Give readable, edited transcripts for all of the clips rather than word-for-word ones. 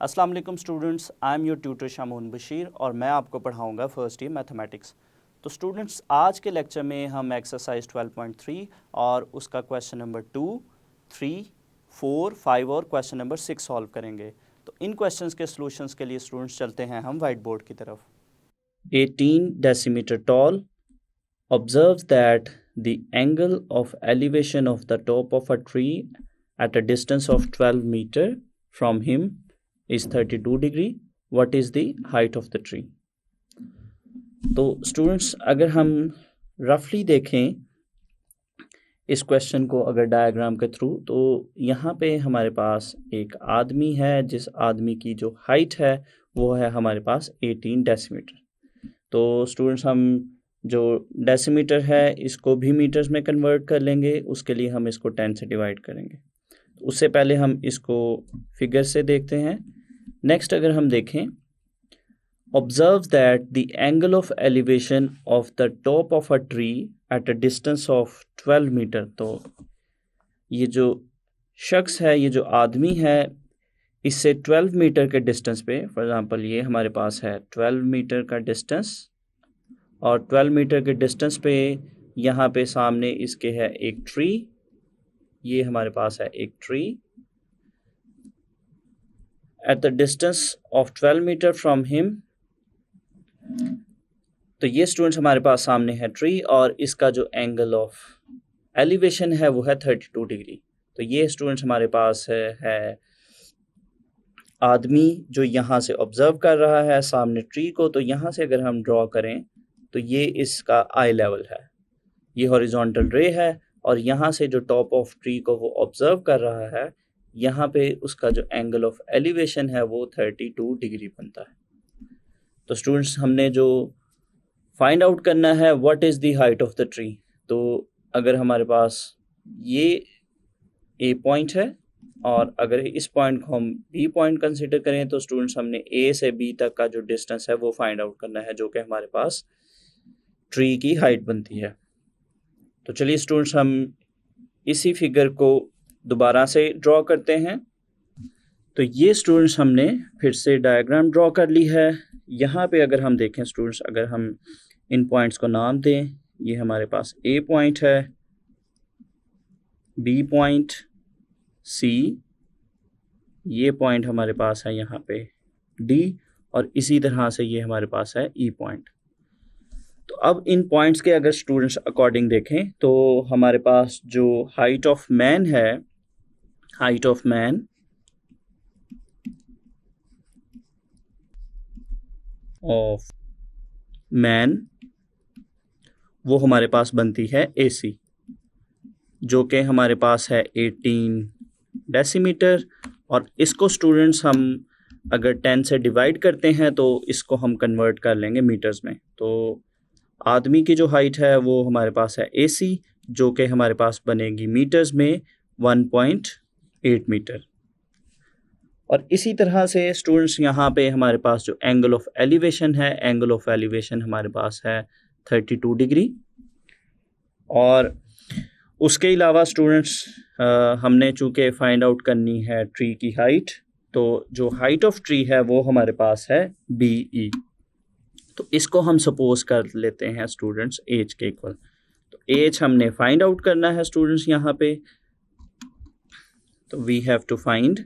अस्सलाम वालेकुम students, I am your tutor Shamoon Bashir और मैं आपको पढ़ाऊंगा फर्स्ट ईयर मैथमेटिक्स। तो स्टूडेंट्स, आज के लेक्चर में हम एक्सरसाइज 12.3 और उसका क्वेश्चन नंबर 2, 3, 4, 5 और क्वेश्चन नंबर 6 सॉल्व करेंगे। तो इन क्वेश्चंस के सॉल्यूशंस के लिए स्टूडेंट्स चलते हैं हम वाइट बोर्ड की तरफ। 18 decimeter tall observes that the angle of elevation of the top of a tree at a distance of 12 meter from him is 32 degree. What is the height of the tree? तो students, अगर हम रफली देखें इस question को अगर diagram के through, तो यहाँ पे हमारे पास एक आदमी है जिस आदमी की जो हाइट है वो है हमारे पास 18 डेसीमीटर। तो स्टूडेंट्स, हम जो डेसीमीटर है इसको भी मीटर्स में कन्वर्ट कर लेंगे। उसके लिए हम इसको 10 से डिवाइड करेंगे। तो उससे पहले हम इसको फिगर से देखते हैं। नेक्स्ट अगर हम देखें, observe that the angle of elevation of the top of a tree at a distance of 12 metre. तो ये जो शख्स है, ये जो आदमी है, इससे 12 मीटर के डिस्टेंस पे, फॉर एग्जांपल ये हमारे पास है 12 मीटर का डिस्टेंस, और 12 मीटर के डिस्टेंस पे यहाँ पे सामने इसके है एक ट्री। ये हमारे पास है एक tree at the distance of 12 metre from him. तो ये स्टूडेंट्स हमारे पास सामने है ट्री, और इसका जो एंगल ऑफ एलिवेशन है वो है 32 डिग्री। तो ये स्टूडेंट्स हमारे पास है आदमी जो यहाँ से ऑब्जर्व कर रहा है सामने ट्री को। तो यहाँ से अगर हम ड्रॉ करें तो ये इसका आई लेवल है, ये हॉरिजॉन्टल रे है, और यहाँ से जो टॉप ऑफ ट्री को वो ऑब्जर्व कर रहा है, यहाँ पे उसका जो एंगल ऑफ एलिवेशन है वो 32 डिग्री बनता है। तो स्टूडेंट्स, हमने जो फाइंड आउट करना है what is the height of the tree. तो अगर हमारे पास ये ए पॉइंट है और अगर इस पॉइंट को हम बी पॉइंट कंसिडर करें, तो स्टूडेंट्स हमने ए से बी तक का जो डिस्टेंस है वो फाइंड आउट करना है, जो कि हमारे पास ट्री की हाइट बनती है। तो चलिए स्टूडेंट्स, हम इसी फिगर को दोबारा से ड्रॉ करते हैं। तो ये स्टूडेंट्स हमने फिर से डायग्राम ड्रॉ कर ली है। यहाँ पे अगर हम देखें स्टूडेंट्स, अगर हम इन पॉइंट्स को नाम दें, ये हमारे पास ए पॉइंट है, बी पॉइंट, सी, ये पॉइंट हमारे पास है यहाँ पे डी, और इसी तरह से ये हमारे पास है ई पॉइंट। तो अब इन पॉइंट्स के अगर स्टूडेंट्स अकॉर्डिंग देखें, तो हमारे पास जो हाइट ऑफ मैन है, हाइट ऑफ मैन वो हमारे पास बनती है AC, जो कि हमारे पास है 18 डेसीमीटर। और इसको स्टूडेंट्स हम अगर 10 से डिवाइड करते हैं तो इसको हम कन्वर्ट कर लेंगे मीटर्स में। तो आदमी की जो हाइट है वो हमारे पास है AC, जो कि हमारे पास बनेगी मीटर्स में 1.8 मीटर। और इसी तरह से स्टूडेंट्स यहाँ पे हमारे पास जो एंगल ऑफ एलिवेशन है, एंगल ऑफ एलिवेशन हमारे पास है 32 डिग्री। और उसके अलावा स्टूडेंट्स, हमने चूँकि फाइंड आउट करनी है ट्री की हाइट, तो जो हाइट ऑफ ट्री है वो हमारे पास है BE। तो इसको हम सपोज कर लेते हैं स्टूडेंट्स एज के इक्वल। तो एज हमने फाइंड आउट करना है स्टूडेंट्स यहाँ पे। तो we have to find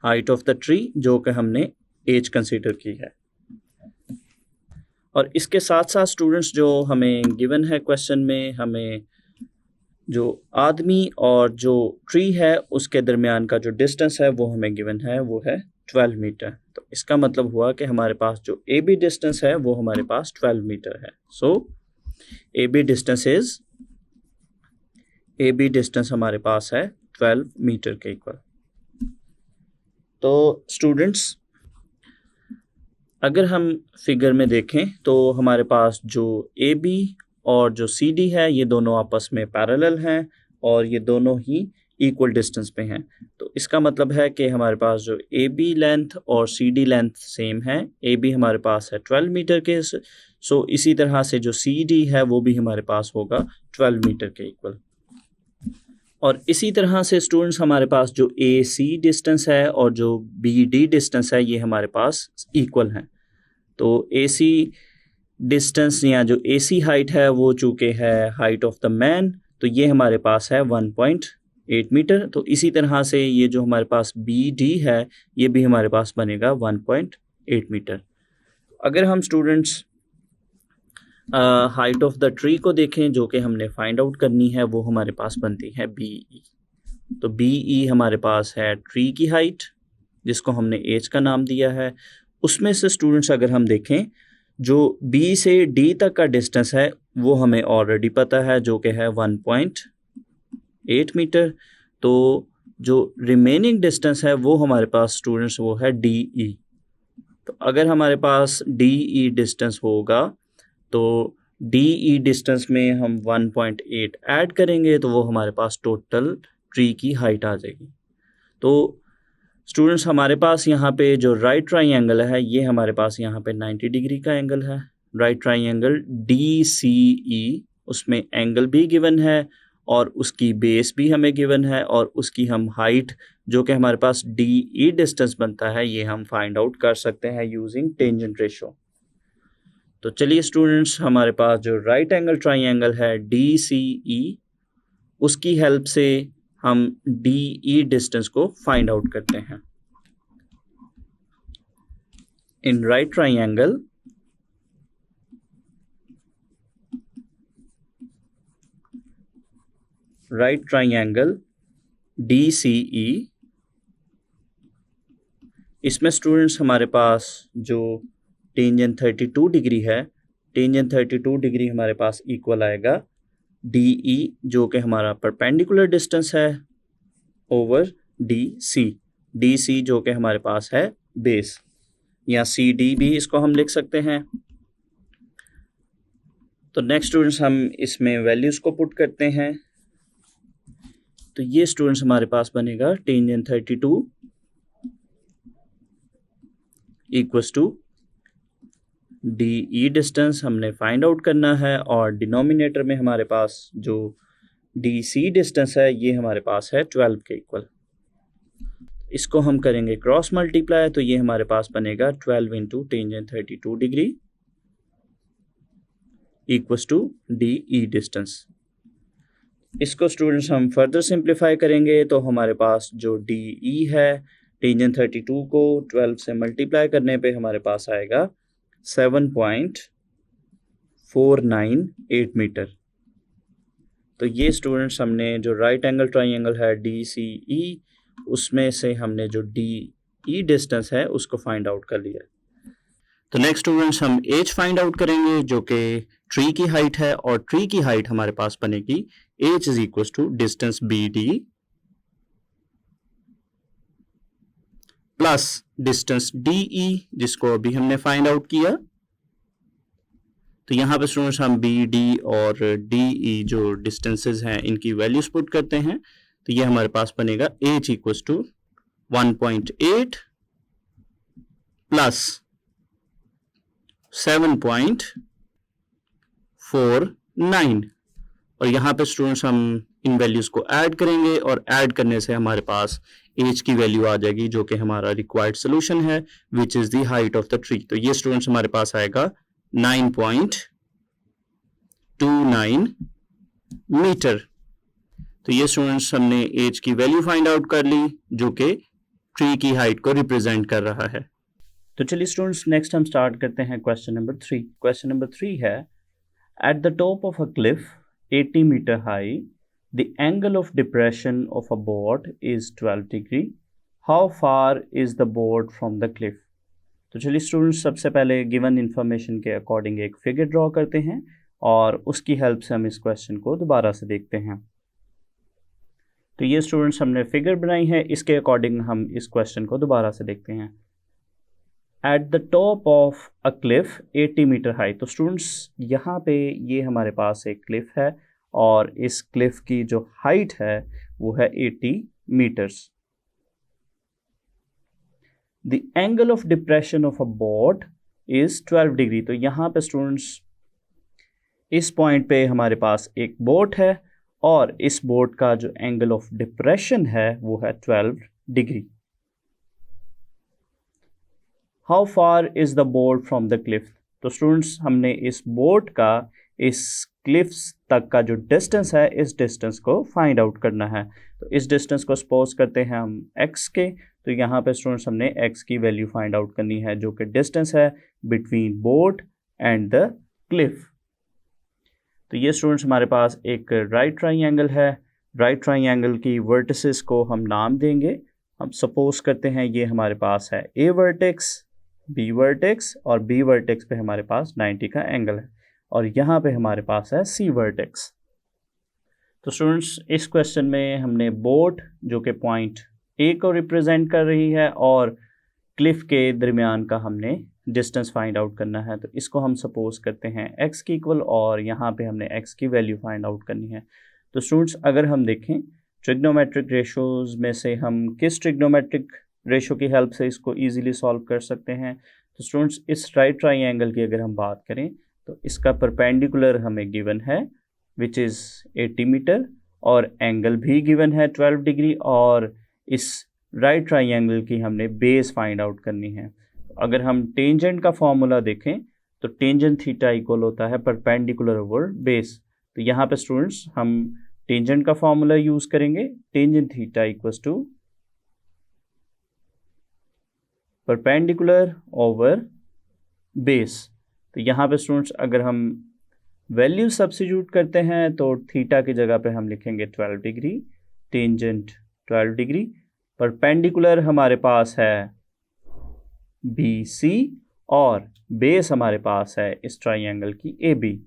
height of the tree, जो कि हमने एज कंसीडर की है। और इसके साथ साथ स्टूडेंट्स, जो हमें गिवन है क्वेश्चन में, हमें जो आदमी और जो ट्री है उसके दरमियान का जो डिस्टेंस है वो हमें गिवन है, वो है 12 मीटर। तो इसका मतलब हुआ कि हमारे पास जो AB डिस्टेंस है वो हमारे पास 12 मीटर है। सो AB डिस्टेंस हमारे पास है 12 मीटर के इक्वल। तो स्टूडेंट्स, अगर हम फिगर में देखें तो हमारे पास जो AB और जो CD है ये दोनों आपस में पैरेलल हैं और ये दोनों ही इक्वल डिस्टेंस पे हैं। तो इसका मतलब है कि हमारे पास जो AB लेंथ और CD लेंथ सेम है। AB हमारे पास है 12 मीटर के, सो इसी तरह से जो CD है वो भी हमारे पास होगा 12 मीटर के इक्वल। और इसी तरह से स्टूडेंट्स हमारे पास जो AC डिस्टेंस है और जो BD डिस्टेंस है ये हमारे पास इक्वल हैं। तो AC डिस्टेंस या जो AC हाइट है वो चूँकि है हाइट ऑफ द मैन, तो ये हमारे पास है 1.8 मीटर। तो इसी तरह से ये जो हमारे पास BD है ये भी हमारे पास बनेगा 1.8 मीटर। अगर हम students height of the tree को देखें जो कि हमने फाइंड आउट करनी है, वो हमारे पास बनती है BE। तो BE हमारे पास है ट्री की हाइट जिसको हमने एज का नाम दिया है। उसमें से स्टूडेंट्स अगर हम देखें जो B से D तक का डिस्टेंस है वो हमें ऑलरेडी पता है जो कि है 1.8 मीटर। तो जो रिमेनिंग डिस्टेंस है वो हमारे पास स्टूडेंट्स वो है DE। तो अगर हमारे पास DE डिस्टेंस होगा तो DE डिस्टेंस में हम 1.8 ऐड करेंगे तो वो हमारे पास टोटल ट्री की हाइट आ जाएगी। तो स्टूडेंट्स हमारे पास यहाँ पे जो राइट ट्राइंगल है ये हमारे पास यहाँ पे 90 डिग्री का एंगल है। राइट ट्राइंगल DCE, उसमें एंगल भी गिवन है और उसकी बेस भी हमें गिवन है और उसकी हम हाइट जो कि हमारे पास DE डिस्टेंस बनता है ये हम फाइंड आउट कर सकते हैं यूजिंग टेंजेंट रेशो। तो चलिए स्टूडेंट्स हमारे पास जो राइट एंगल ट्राइंगल है DCE, उसकी हेल्प से हम DE डिस्टेंस को फाइंड आउट करते हैं। इन राइट ट्राइंगल DCE, इसमें स्टूडेंट्स हमारे पास जो टेंजेंट 32 डिग्री है, टेंजेंट 32 डिग्री हमारे पास इक्वल आएगा DE जो कि हमारा परपेंडिकुलर डिस्टेंस है ओवर DC जो कि हमारे पास है बेस, या CD भी इसको हम लिख सकते हैं। तो नेक्स्ट स्टूडेंट्स हम इसमें वैल्यूज़ को पुट करते हैं। तो ये स्टूडेंट्स हमारे पास बनेगा tangent 32 equals to DE distance हमने फाइंड आउट करना है और डिनोमिनेटर में हमारे पास जो DC डिस्टेंस है ये हमारे पास है 12 के इक्वल। इसको हम करेंगे क्रॉस मल्टीप्लाई तो ये हमारे पास बनेगा 12 into tangent 32 degree equals to DE distance. इसको स्टूडेंट्स हम फर्दर सिंप्लीफाई करेंगे तो हमारे पास जो DE है टेंजेंट 32 को 12 से मल्टीप्लाई करने पे हमारे पास आएगा 7.498 मीटर। तो ये स्टूडेंट्स हमने जो राइट एंगल ट्राइंगल है DCE उसमें से हमने जो DE डिस्टेंस है उसको फाइंड आउट कर लिया। तो नेक्स्ट स्टूडेंट्स हम एज फाइंड आउट करेंगे जो कि ट्री की हाइट है और ट्री की हाइट हमारे पास बनेगी x is equal to distance BD plus distance DE जिसको अभी हमने फाइंड आउट किया। तो यहाँ पे स्टूडेंट्स हम BD और DE जो डिस्टेंसेस हैं इनकी वैल्यूज पुट करते हैं तो ये हमारे पास बनेगा एज इक्वल टू 1.8 प्लस 7.49 और यहाँ पे स्टूडेंट्स हम इन वैल्यूज को ऐड करेंगे और ऐड करने से हमारे पास एज की वैल्यू आ जाएगी जो कि हमारा रिक्वायर्ड सोल्यूशन है which is the height of the tree. तो ये स्टूडेंट्स हमारे पास आएगा 9.29 मीटर। तो ये स्टूडेंट्स हमने एज की वैल्यू फाइंड आउट कर ली जो कि ट्री की हाइट को रिप्रेजेंट कर रहा है। तो चलिए स्टूडेंट्स नेक्स्ट हम स्टार्ट करते हैं क्वेश्चन नंबर 3। क्वेश्चन नंबर 3 है at the top of a cliff 80 metre high the angle of depression of a board is 12 degree, how far is the board from the cliff. तो चलिए students सबसे पहले given information के according एक figure draw करते हैं और उसकी हेल्प से हम इस क्वेश्चन को दोबारा से देखते हैं। तो ये स्टूडेंट्स हमने फिगर बनाई है, इसके अकॉर्डिंग हम इस क्वेश्चन को दोबारा से देखते हैं। At the top of a cliff 80 metre high, तो स्टूडेंट्स यहाँ पे ये हमारे पास एक क्लिफ है और इस क्लिफ की जो हाइट है वो है 80 metres. The angle of depression of a board is 12 degree. तो यहाँ पे स्टूडेंट्स इस पॉइंट पे हमारे पास एक बोट है और इस बोट का जो एंगल ऑफ डिप्रेशन है वो है 12 degree. How far is the boat from the cliff? तो स्टूडेंट्स हमने इस बोट का इस क्लिफ्स तक का जो डिस्टेंस है इस डिस्टेंस को फाइंड आउट करना है। तो इस डिस्टेंस को सपोज करते हैं हम x के, तो यहाँ पे स्टूडेंट्स हमने x की वैल्यू फाइंड आउट करनी है जो कि डिस्टेंस है between boat and the cliff. तो ये स्टूडेंट्स हमारे पास एक राइट ट्राइंगल है। राइट ट्राइंगल की वर्टिसेस को हम नाम देंगे। हम सपोज करते हैं ये हमारे पास है ए वर्टेक्स, बी वर्टेक्स और बी वर्टेक्स पे हमारे पास 90 का एंगल है और यहाँ पे हमारे पास है सी वर्टेक्स। तो स्टूडेंट्स इस क्वेश्चन में हमने बोट जो कि पॉइंट ए को रिप्रेजेंट कर रही है और क्लिफ के दरमियान का हमने डिस्टेंस फाइंड आउट करना है। तो इसको हम सपोज करते हैं x की इक्वल और यहाँ पे हमने x की वैल्यू फाइंड आउट करनी है। तो स्टूडेंट्स अगर हम देखें ट्रिग्नोमेट्रिक रेशोज़ में से हम किस ट्रिग्नोमेट्रिक रेशो की हेल्प से इसको ईजिली सॉल्व कर सकते हैं? तो स्टूडेंट्स इस राइट ट्राइंगल की अगर हम बात करें तो इसका परपेंडिकुलर हमें गिवन है विच इज़ 80 मीटर और एंगल भी गिवन है 12 डिग्री और इस राइट ट्राइंगल की हमने बेस फाइंड आउट करनी है। अगर हम टेंजेंट का फॉर्मूला देखें तो टेंजेंट थीटा इक्वल होता है परपेंडिकुलर ओवर बेस। तो यहाँ पे स्टूडेंट्स हम टेंजेंट का फॉर्मूला यूज़ करेंगे, tangent theta equals to perpendicular over base. तो यहाँ पे स्टूडेंट्स अगर हम वैल्यू सब्स्टिट्यूट करते हैं तो थीटा की जगह पे हम लिखेंगे 12 डिग्री, टेंजेंट 12 डिग्री, परपेंडिकुलर हमारे पास है BC और बेस हमारे पास है इस ट्राइंगल की AB।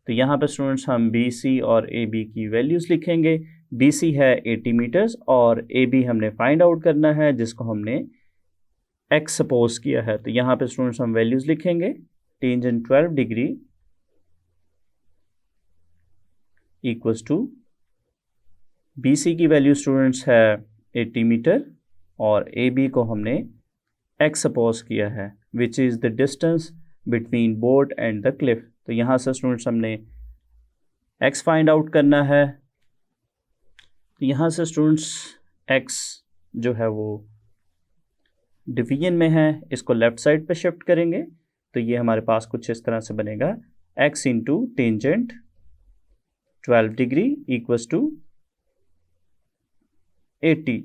तो यहाँ पे स्टूडेंट्स हम BC और AB की वैल्यूज़ लिखेंगे। BC है 80 मीटर्स और AB हमने फाइंड आउट करना है जिसको हमने x सपोज किया है। तो यहाँ पे स्टूडेंट्स हम वैल्यूज़ लिखेंगे, tangent 12 degree equals to BC की वैल्यू स्टूडेंट्स है 80 मीटर और AB को हमने x सपोज किया है which is the distance between boat and the cliff. तो यहाँ से स्टूडेंट्स हमने x फाइंड आउट करना है। तो यहाँ से स्टूडेंट्स x जो है वो डिवीजन में है, इसको लेफ्ट साइड पे शिफ्ट करेंगे तो ये हमारे पास कुछ इस तरह से बनेगा x into tangent 12 degree equals to 80।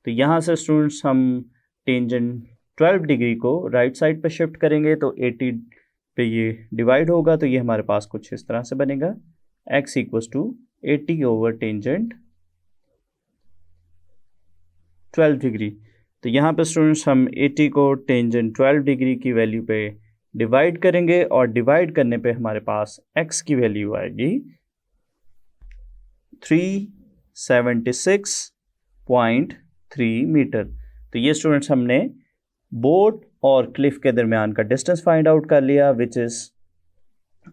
तो यहाँ से स्टूडेंट्स हम टेंजेंट 12 डिग्री को राइट साइड पे शिफ्ट करेंगे तो 80 पे ये डिवाइड होगा तो ये हमारे पास कुछ इस तरह से बनेगा x equals to 80 over tangent 12 degree. तो यहाँ पे स्टूडेंट्स हम 80 को टेंजेंट 12 डिग्री की वैल्यू पे डिवाइड करेंगे और डिवाइड करने पे हमारे पास x की वैल्यू आएगी 376.3 मीटर। तो ये स्टूडेंट्स हमने बोट और क्लिफ के दरमियान का डिस्टेंस फाइंड आउट कर लिया which is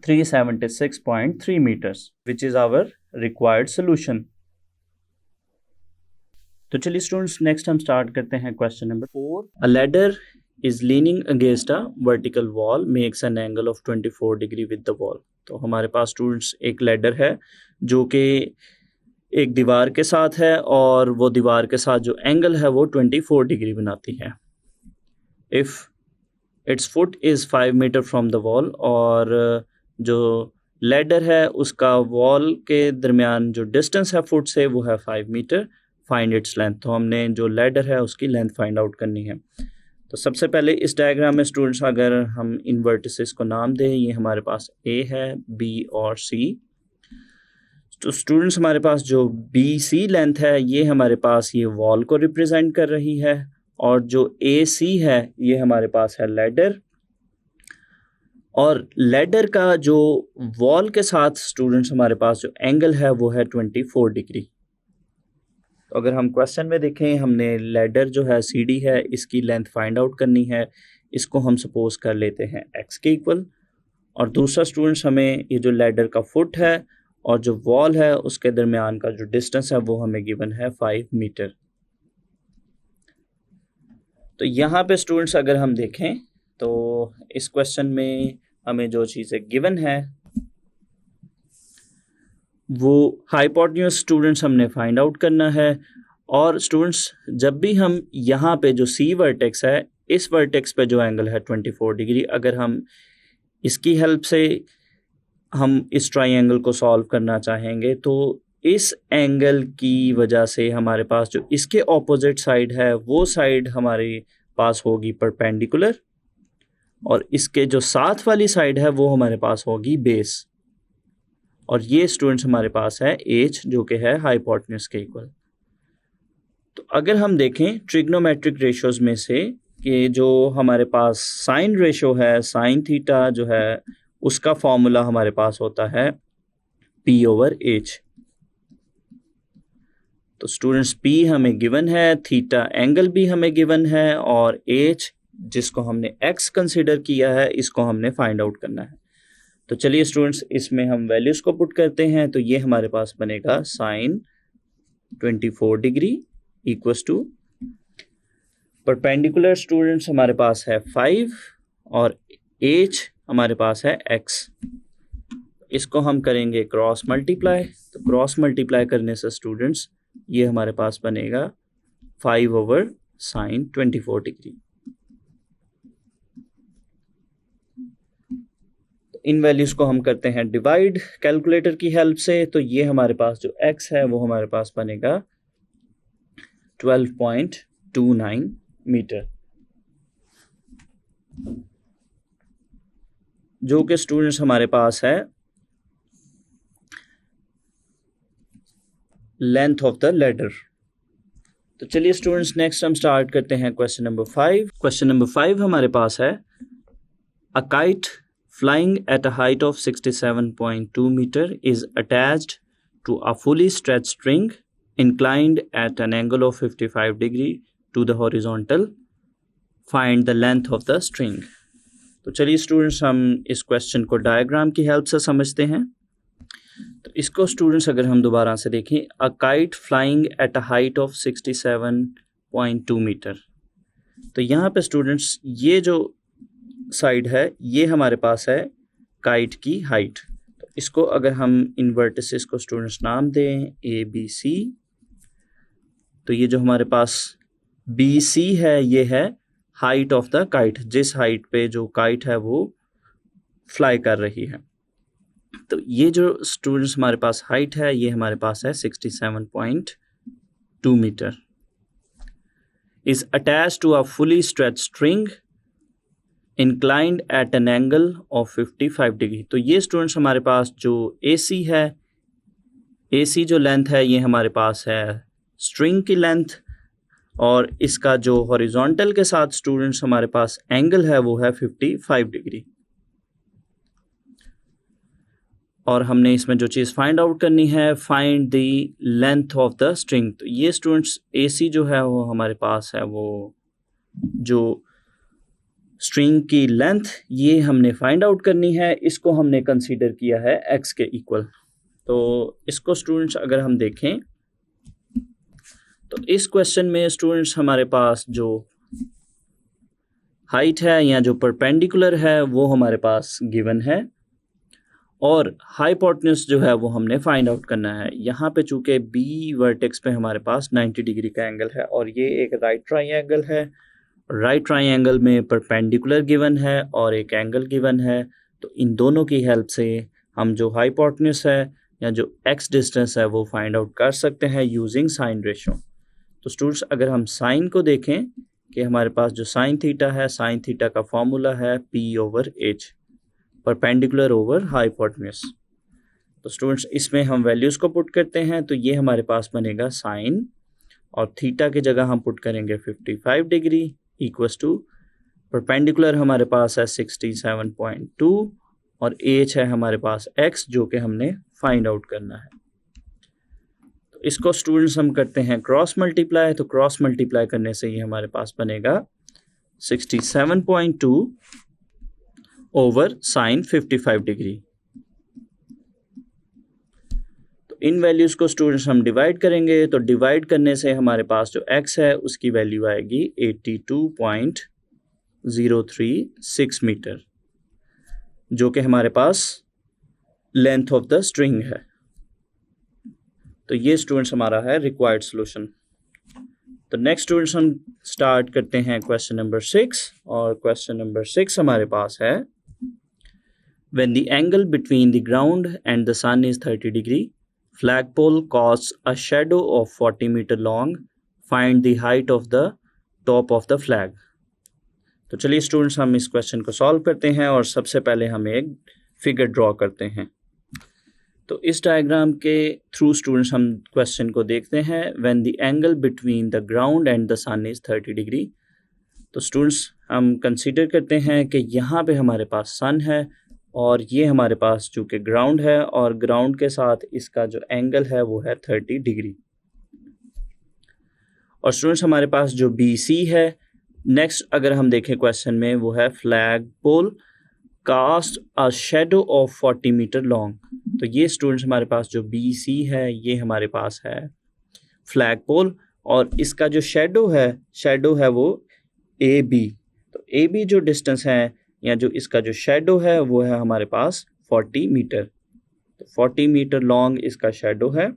376.3 metres which is our required solution. तो चलिए स्टूडेंट्स नेक्स्ट हम स्टार्ट करते हैं question number 4। A ladder is leaning against a vertical wall makes an angle of 24 degree with the wall. तो हमारे पास students एक लैडर है जो कि एक दीवार के साथ है और वो दीवार के साथ जो एंगल है वो 24 डिग्री बनाती है। If its foot is 5 metre from the wall और जो लैडर है उसका वॉल के दरमियान जो डिस्टेंस है फुट से वो है 5 मीटर, फाइंड इट्स लेंथ। तो हमने जो लैडर है उसकी लेंथ फाइंड आउट करनी है। तो सबसे पहले इस डायग्राम में स्टूडेंट्स अगर हम इन वर्टिसेस को नाम दें, ये हमारे पास A है, B और C। तो स्टूडेंट्स हमारे पास जो BC लेंथ है ये हमारे पास ये वॉल को रिप्रेजेंट कर रही है और जो AC है ये हमारे पास है लैडर और लैडर का जो वॉल के साथ स्टूडेंट्स हमारे पास जो एंगल है वो है 24 डिग्री। तो अगर हम क्वेश्चन में देखें हमने लैडर जो है CD है इसकी लेंथ फाइंड आउट करनी है, इसको हम सपोज कर लेते हैं x के इक्वल और दूसरा स्टूडेंट्स हमें ये जो लैडर का फुट है और जो वॉल है उसके दरमियान का जो डिस्टेंस है वो हमें गिवन है 5 मीटर। तो यहाँ पे स्टूडेंट्स अगर हम देखें तो इस क्वेश्चन में हमें जो चीज़ें गिवन है वो हाइपोटेन्यूज स्टूडेंट्स हमने फाइंड आउट करना है। और स्टूडेंट्स जब भी हम यहाँ पे जो सी वर्टेक्स है, इस वर्टेक्स पे जो एंगल है 24 डिग्री, अगर हम इसकी हेल्प से हम इस ट्राइंगल को सॉल्व करना चाहेंगे तो इस एंगल की वजह से हमारे पास जो इसके ऑपोजिट साइड है वो साइड हमारे पास होगी परपेंडिकुलर, और इसके जो साथ वाली साइड है वो हमारे पास होगी बेस। और ये स्टूडेंट्स हमारे पास है एच जो कि है हाइपोटेन्यूज के इक्वल। तो अगर हम देखें ट्रिग्नोमेट्रिक रेशियोज में से कि जो हमारे पास साइन रेशियो है, साइन थीटा जो है, उसका फॉर्मूला हमारे पास होता है P/H। तो स्टूडेंट्स P हमें गिवन है, थीटा एंगल भी हमें गिवन है, और H जिसको हमने X कंसिडर किया है इसको हमने फाइंड आउट करना है। तो चलिए स्टूडेंट्स इसमें हम वैल्यूज को पुट करते हैं। तो ये हमारे पास बनेगा sine 24 degree equals to perpendicular students हमारे पास है 5 और H हमारे पास है X। इसको हम करेंगे क्रॉस मल्टीप्लाई। तो क्रॉस मल्टीप्लाई करने से स्टूडेंट्स ये हमारे पास बनेगा 5/sin 24 डिग्री। इन वैल्यूज को हम करते हैं डिवाइड कैलकुलेटर की हेल्प से। तो ये हमारे पास जो X है वो हमारे पास बनेगा 12.29 मीटर, जो कि स्टूडेंट्स हमारे पास है लेंथ ऑफ द लेडर। तो चलिए स्टूडेंट्स नेक्स्ट हम स्टार्ट करते हैं क्वेश्चन नंबर 5। क्वेश्चन नंबर 5 हमारे पास है a kite flying at a height of 67.2 meter is attached to a fully stretched string inclined at an angle of 55 degree to the horizontal. Find the length of the string. तो चलिए students हम इस question को diagram की help से समझते हैं। तो इसको स्टूडेंट्स अगर हम दोबारा से देखें, a kite flying at a height of 67.2 metre. तो यहाँ पे स्टूडेंट्स ये जो साइड है ये हमारे पास है काइट की हाइट। तो इसको अगर हम इन वर्टिसेस को स्टूडेंट्स नाम दें ABC, तो ये जो हमारे पास BC है ये है हाइट ऑफ द काइट, जिस हाइट पे जो काइट है वो फ्लाई कर रही है। तो ये जो स्टूडेंट्स हमारे पास हाइट है ये हमारे पास है 67.2 metre. Is attached to a fully stretched string inclined at an angle of 55 degree. तो ये स्टूडेंट्स हमारे पास जो AC है, AC जो लेंथ है ये हमारे पास है स्ट्रिंग की लेंथ, और इसका जो हॉरिजॉन्टल के साथ स्टूडेंट्स हमारे पास एंगल है वो है 55 डिग्री। और हमने इसमें जो चीज़ फाइंड आउट करनी है, find the length of the string. तो ये स्टूडेंट्स AC जो है वो हमारे पास है वो जो स्ट्रिंग की लेंथ ये हमने फाइंड आउट करनी है। इसको हमने कंसीडर किया है X के इक्वल। तो इसको स्टूडेंट्स अगर हम देखें तो इस क्वेश्चन में स्टूडेंट्स हमारे पास जो हाइट है या जो परपेंडिकुलर है वो हमारे पास गिवन है, और हाइपोटेन्यूज जो है वो हमने फाइंड आउट करना है। यहाँ पे चूंकि B वर्टेक्स पे हमारे पास 90 डिग्री का एंगल है और ये एक राइट ट्राइंगल है। राइट ट्राइंगल में परपेंडिकुलर गिवन है और एक एंगल गिवन है। तो इन दोनों की हेल्प से हम जो हाइपोटेन्यूज है या जो X डिस्टेंस है वो फाइंड आउट कर सकते हैं यूजिंग साइन रेशियो। तो स्टूडेंट्स अगर हम साइन को देखें कि हमारे पास जो साइन थीटा है, साइन थीटा का फॉर्मूला है P/H, परपेंडिकुलर ओवर हाइपोटेन्यूज। तो स्टूडेंट्स इसमें हम वैल्यूज को पुट करते हैं। तो ये हमारे पास बनेगा साइन, और थीटा की जगह हम पुट करेंगे 55 डिग्री इक्वल्स टू परपेंडिकुलर हमारे पास है 67.2 और H है हमारे पास X जो कि हमने फाइंड आउट करना है। तो इसको स्टूडेंट्स हम करते हैं क्रॉस मल्टीप्लाई। तो क्रॉस मल्टीप्लाई करने से ये हमारे पास बनेगा 67.2 ओवर साइन 55 डिग्री। तो इन वैल्यूज को स्टूडेंट्स हम डिवाइड करेंगे। तो डिवाइड करने से हमारे पास जो X है उसकी वैल्यू आएगी 82.036 मीटर। जो कि हमारे पास लेंथ ऑफ द स्ट्रिंग है। तो ये स्टूडेंट्स हमारा है रिक्वायर्ड सॉल्यूशन। तो नेक्स्ट स्टूडेंट्स हम स्टार्ट करते हैं क्वेश्चन नंबर 6, और क्वेश्चन नंबर 6 हमारे पास है When the angle between the ground and the sun is 30 degree, flagpole casts a shadow of 40 meter long. Find the height of the top of the flag. तो चलिए students हम इस question को solve करते हैं, और सबसे पहले हम एक फिगर ड्रॉ करते हैं। तो इस डायग्राम के थ्रू स्टूडेंट्स हम क्वेश्चन को देखते हैं। When the angle between the ground and the sun is 30 degree, तो स्टूडेंट्स हम कंसीडर करते हैं कि यहाँ पे हमारे पास सन है, और ये हमारे पास चूँकि ग्राउंड है, और ग्राउंड के साथ इसका जो एंगल है वो है 30 डिग्री। और स्टूडेंट्स हमारे पास जो BC है, नेक्स्ट अगर हम देखें क्वेश्चन में, वो है flag pole cast a shadow of 40 metre long. तो ये स्टूडेंट्स हमारे पास जो BC है, ये हमारे पास है फ्लैग पोल, और इसका जो शेडो है वो AB। तो AB जो डिस्टेंस है, या जो इसका जो शेडो है, वो है हमारे पास 40 मीटर। तो 40 मीटर लॉन्ग इसका शेडो है।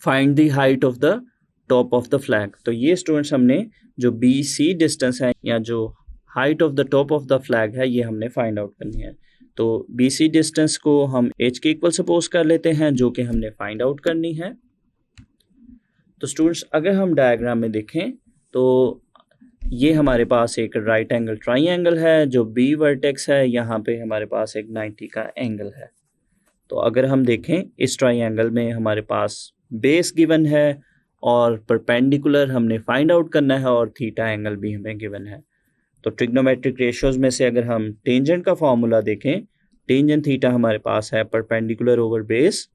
Find the height of the top of the flag. तो ये स्टूडेंट्स हमने जो BC डिस्टेंस है, या जो height of the top of the flag है, ये हमने फाइंड आउट करनी है। तो BC डिस्टेंस को हम h के इक्वल सपोज कर लेते हैं, जो कि हमने फाइंड आउट करनी है। तो स्टूडेंट्स अगर हम डायग्राम में देखें, तो ये हमारे पास एक राइट एंगल ट्राइंगल है, जो B वर्टेक्स है, यहाँ पे हमारे पास एक 90 का एंगल है। तो अगर हम देखें इस ट्राइंगल में हमारे पास बेस गिवन है, और परपेंडिकुलर हमने फाइंड आउट करना है, और थीटा एंगल भी हमें गिवन है। तो ट्रिग्नोमेट्रिक रेशियोज में से अगर हम टेंजेंट का फॉर्मूला देखें, टेंजेंट थीटा हमारे पास है परपेंडिकुलर ओवर बेस।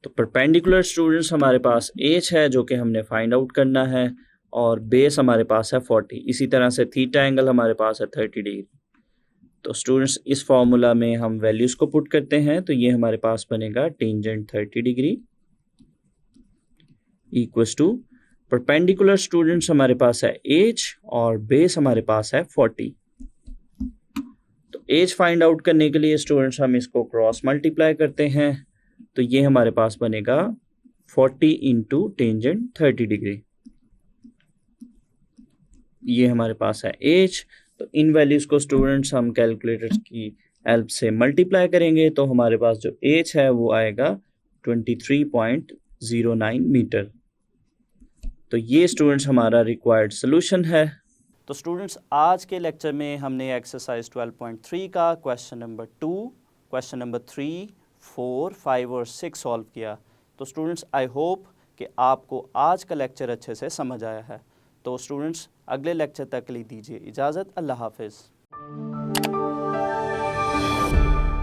तो परपेंडिकुलर स्टूडेंट्स हमारे पास h है, जो कि हमने फाइंड आउट करना है, और बेस हमारे पास है 40। इसी तरह से थीटा एंगल हमारे पास है 30 डिग्री। तो स्टूडेंट्स इस फॉर्मूला में हम वैल्यूज को पुट करते हैं, तो ये हमारे पास बनेगा tangent 30 degree equals to perpendicular students हमारे पास है h, और बेस हमारे पास है 40। तो h फाइंड आउट करने के लिए स्टूडेंट्स हम इसको क्रॉस मल्टीप्लाई करते हैं, तो ये हमारे पास बनेगा 40 इंटू टेंजेंट 30 डिग्री। ये हमारे पास है h। तो इन वैल्यूज को स्टूडेंट्स हम कैलकुलेटर की हेल्प से मल्टीप्लाई करेंगे, तो हमारे पास जो h है वो आएगा 23.09 मीटर। तो ये स्टूडेंट्स हमारा रिक्वायर्ड सॉल्यूशन है। तो स्टूडेंट्स आज के लेक्चर में हमने एक्सरसाइज 12.3 का क्वेश्चन नंबर 2, क्वेश्चन नंबर 3, 4, 5 और 6 सॉल्व किया। तो स्टूडेंट्स आई होप कि आपको आज का लेक्चर अच्छे से समझ आया है। तो स्टूडेंट्स अगले लेक्चर तक के लिए दीजिए इजाज़त। अल्लाह हाफिज़।